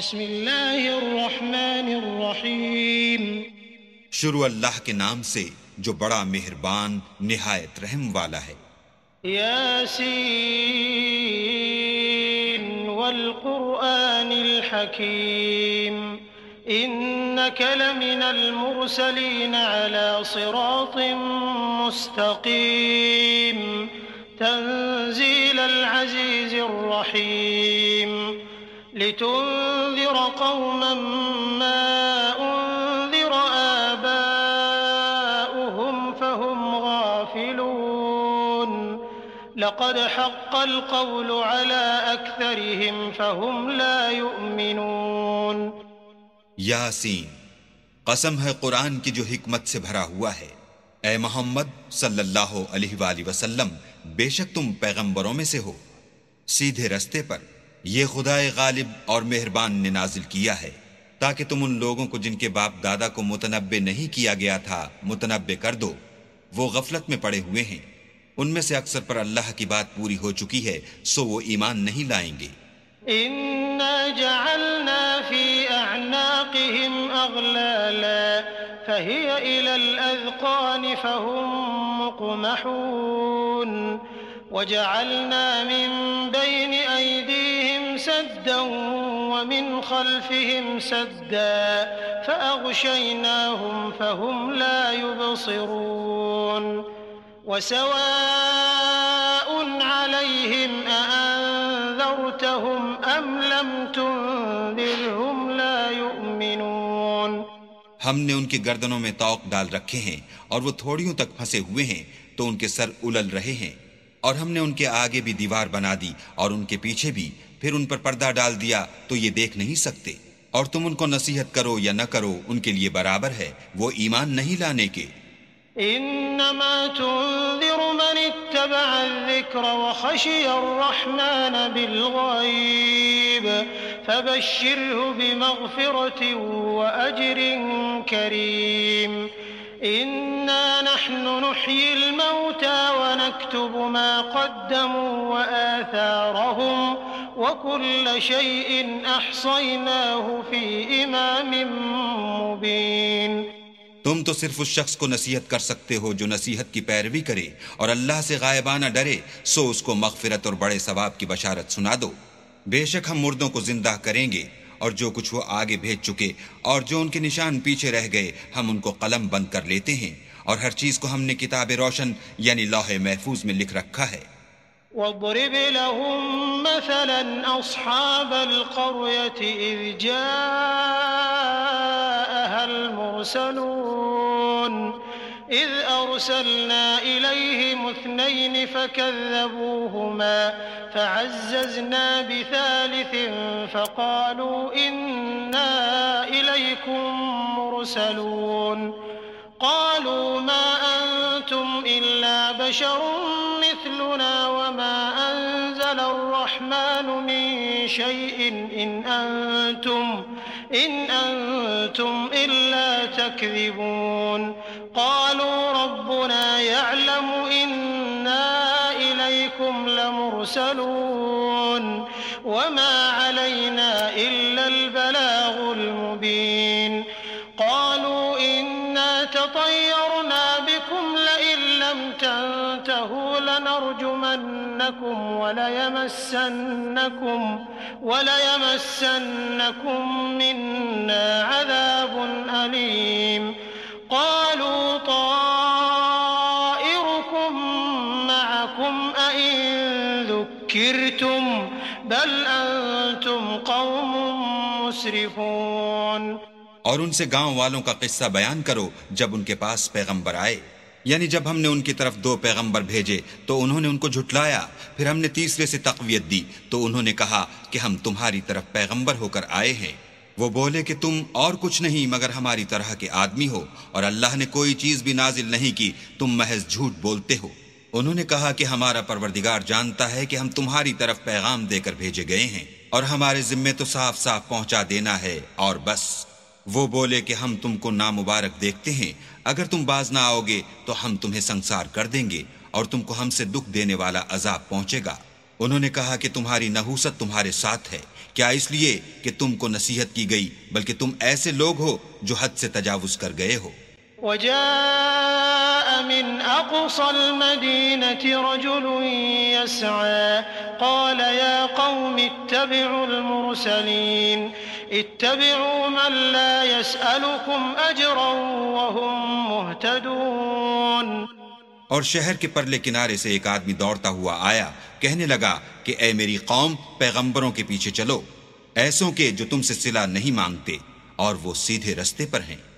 بسم اللہ الرحمن الرحیم شروع اللہ کے نام سے جو بڑا مہربان نہایت رحم والا ہے۔ یاسین والقرآن الحکیم انک لمن المرسلین علی صراط مستقیم تنزیل العزیز الرحیم لتنذر قوما ما انذر آباؤهم فهم غافلون لقد حق القول على أكثرهم فهم لا يؤمنون۔ یاسین، قسم ہے قرآن کی جو حکمت سے بھرا ہوا ہے۔ اے محمد صلی اللہ علیہ وآلہ وسلم، بے شک تم پیغمبروں میں سے ہو، سیدھے رستے پر یہ خدائے غالب اور مہربان نے نازل کیا ہے تاکہ تم ان لوگوں کو جن کے باپ دادا کو متنبع نہیں کیا گیا تھا متنبع کر دو۔ وہ غفلت میں پڑے ہوئے ہیں، ان میں سے اکثر پر اللہ کی بات پوری ہو چکی ہے، سو وہ ایمان نہیں لائیں گے۔ إنا جعلنا في أعناقهم أغلالا فهي إلى الأذقان فهم مقمحون وجعلنا من بين أيديهم سدا ومن خلفهم سدا فأغشيناهم فهم لا يبصرون وسواء عليهم أأنذرتهم أم لم تنذرهم لا يؤمنون۔ ہم نے ان کی گردنوں میں طوق ڈال رکھے ہیں اور وہ تھوڑیوں تک پھنسے ہوئے ہیں تو ان کے سر الل رہے ہیں، اور ہم نے ان کے آگے بھی دیوار بنا دی اور ان کے پیچھے بھی، پھر ان پر پردہ ڈال دیا تو یہ دیکھ نہیں سکتے، اور تم ان کو نصیحت کرو یا نہ کرو ان کے لیے برابر ہے، وہ ایمان نہیں لانے کے۔ انما تنذر من اتبع الذکر وخشی الرحمن بالغیب فبشره بمغفرة وأجر کریم۔ إنا نحن نحيي الموتى ونكتب ما قدموا وآثارهم وكل شيء أحصيناه في إمام مبين۔ تم تو صرف اس شخص کو نصیحت کر سکتے ہو جو نصیحت کی پیروی کرے اور اللہ سے غائبانہ ڈرے، سو اس کو مغفرت اور بڑے ثواب کی بشارت سنا دو۔ بے شک ہم مردوں کو زندہ کریں گے، اور جو کچھ وہ آگے بھیج چکے اور جو ان کے نشان پیچھے رہ گئے ہم ان کو قلم بند کر لیتے ہیں، اور ہر چیز کو ہم نے کتاب روشن یعنی لوح محفوظ میں لکھ رکھا ہے۔ واضرب لهم مثلا أصحاب القرية إذ جاءها المرسلون إذ أرسلنا إليهم اثنين فكذبوهما فعززنا بثالث فقالوا إنا إليكم مرسلون قالوا ما أنتم إلا بشر مثلنا وما أنزل الرحمن من شيء إن أنتم إلا تكذبون قالوا ربنا يعلم إنا إليكم لمرسلون وما علينا إلا البلاغ المبين قالوا إنا تطيرنا بكم لئن لم تنتهوا لنرجمنكم وليمسنكم منا عذاب أليم قالوا طائركم معكم أئن ذكرتم بل أنتم قوم مسرفون۔ اور ان سے گاؤں والوں کا قصہ بیان کرو جب ان کے پاس پیغمبر آئے، یعنی جب ہم نے ان کی طرف 2 پیغمبر بھیجے تو انہوں نے ان کو جھٹلایا، پھر ہم نے تیسرے سے تقویت دی تو انہوں نے کہا کہ ہم تمہاری طرف پیغمبر ہو کر آئے ہیں۔ وہ بولے کہ تم اور کچھ نہیں مگر ہماری طرح کے آدمی ہو، اور اللہ نے کوئی چیز بھی نازل نہیں کی، تم محض جھوٹ بولتے ہو۔ انہوں نے کہا کہ ہمارا پروردگار جانتا ہے کہ ہم تمہاری طرف پیغام دے کر بھیجے گئے ہیں، اور ہمارے ذمے تو صاف صاف پہنچا دینا ہے اور بس۔ وہ بولے کہ ہم تم کو نامبارک دیکھتے ہیں، اگر تم باز نہ آؤ گے تو ہم تمہیں سنسار کر دیں گے اور تم کو ہم سے دکھ دینے والا عذاب پہنچے گا۔ انہوں نے کہا کہ تمہاری نحوست تمہارے ساتھ ہے، کیا اس لیے کہ تم کو نصیحت کی گئی، بلکہ تم ایسے لوگ ہو جو حد سے تجاوز کر گئے ہو۔ وجاء من أقصى المدينة رجل يسعى قال يا قوم اتبعوا المرسلين اتبعوا من لا يسألكم أجرا وهم مهتدون۔ اور شہر کے پرلے کنارے سے ایک آدمی دوڑتا ہوا آیا، کہنے لگا کہ اے میری قوم، پیغمبروں کے پیچھے چلو، ایسوں کے جو تم سے صلہ نہیں مانگتے اور وہ سیدھے رستے پر ہیں۔